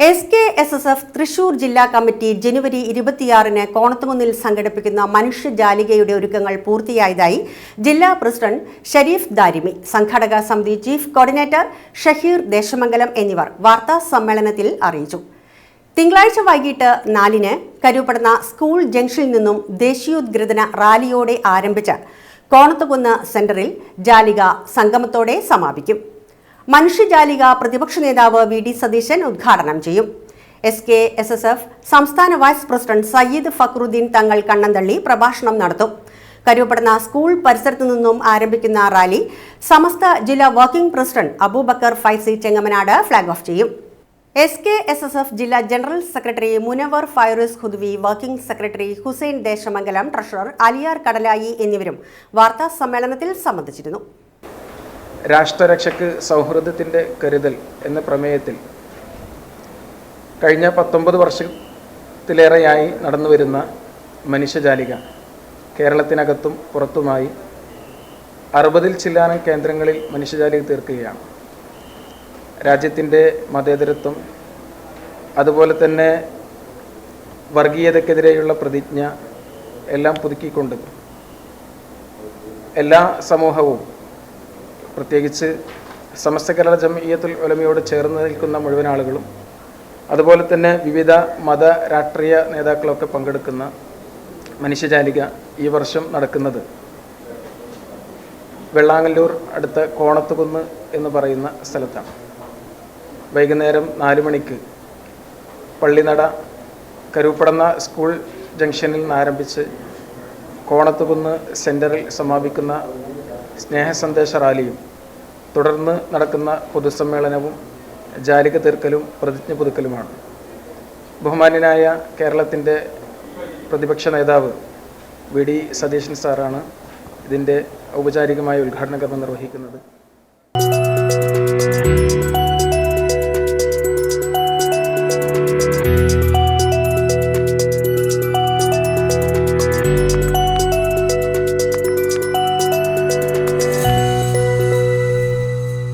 SKSSF Thrissur ജില്ലാ committee ജനുവരി 26-ന് കോണത്തുകുന്നിൽ സംഘടിപ്പിക്കുന്ന മനുഷ്യജാലികയുടെ ഒരുക്കങ്ങൾ പൂർത്തിയായതായി ജില്ലാ പ്രസിഡന്റ് ഷരീഫ് ദാരിമി, സംഘാടക സമിതി ചീഫ് കോർഡിനേറ്റർ ഷഹീർ ദേശമംഗലം എന്നിവർ വാർത്താ സമ്മേളനത്തിൽ അറിയിച്ചു. തിങ്കളാഴ്ച വൈകിട്ട് 4-ന് കരുപ്പടന്ന സ്കൂൾ ജംഗ്ഷനിൽ നിന്നും ദേശീയോദ്ഗ്രഥന റാലിയോടെ ആരംഭിച്ച് കോണത്തുകുന്ന് സെന്ററിൽ ജാലിക സംഗമത്തോടെ സമാപിക്കും. മനുഷ്യജാലിക പ്രതിപക്ഷ നേതാവ് VD സതീശൻ ഉദ്ഘാടനം ചെയ്യും. SKSSF സംസ്ഥാന വൈസ് പ്രസിഡന്റ് സയ്യിദ് ഫക്രുദ്ദീൻ തങ്ങൾ കണ്ണന്തള്ളി പ്രഭാഷണം നടത്തും. കരുപ്പടന്ന സ്കൂൾ പരിസരത്തു നിന്നും ആരംഭിക്കുന്ന റാലി സമസ്ത ജില്ലാ working president Abubakar Faizy Chengamanad flag off ചെയ്യും. SKSSF ജില്ലാ general secretary Munavar Fairooz Khudvi, working secretary Hussain Deshamangalam, treasurer Aliyar Kadalayi എന്നിവരും വാർത്താ സമ്മേളനത്തിൽ സംബന്ധിച്ചിരുന്നു. രാഷ്ട്രരക്ഷയ്ക്ക് സൗഹൃദത്തിൻ്റെ കരുതൽ എന്ന പ്രമേയത്തിൽ കഴിഞ്ഞ 19 വർഷത്തിലേറെയായി നടന്നുവരുന്ന മനുഷ്യജാലിക കേരളത്തിനകത്തും പുറത്തുമായി 60-ൽ ചില്ലാനം കേന്ദ്രങ്ങളിൽ മനുഷ്യജാലിക തീർക്കുകയാണ്. രാജ്യത്തിൻ്റെ മതേതരത്വം, അതുപോലെ തന്നെ വർഗീയതയ്ക്കെതിരെയുള്ള പ്രതിജ്ഞ എല്ലാം പുതുക്കിക്കൊണ്ട് എല്ലാ സമൂഹവും, പ്രത്യേകിച്ച് സമസ്ത കേരള ജംഇയ്യത്തുൽ ഉലമയോട് ചേർന്ന് നിൽക്കുന്ന മുഴുവൻ ആളുകളും, അതുപോലെ തന്നെ വിവിധ മത രാഷ്ട്രീയ നേതാക്കളൊക്കെ പങ്കെടുക്കുന്ന മനുഷ്യജാലിക ഈ വർഷം നടക്കുന്നത് വെള്ളാങ്ങല്ലൂർ അടുത്ത കോണത്തുകുന്ന് എന്ന് പറയുന്ന സ്ഥലത്താണ്. വൈകുന്നേരം 4 മണിക്ക് പള്ളിനട കരുപ്പടന്ന സ്കൂൾ ജംഗ്ഷനിൽ നിന്ന് ആരംഭിച്ച് കോണത്തുകുന്ന് സെൻറ്ററിൽ സമാപിക്കുന്ന സ്നേഹസന്ദേശ റാലിയും തുടർന്ന് നടക്കുന്ന പൊതുസമ്മേളനവും ജാലിക തീർക്കലും പ്രതിജ്ഞ പുതുക്കലുമാണ്. ബഹുമാന്യനായ കേരളത്തിൻ്റെ പ്രതിപക്ഷ നേതാവ് VD സതീശൻ സാറാണ് ഇതിൻ്റെ ഔപചാരികമായ ഉദ്ഘാടന കർമ്മം നിർവഹിക്കുന്നത്.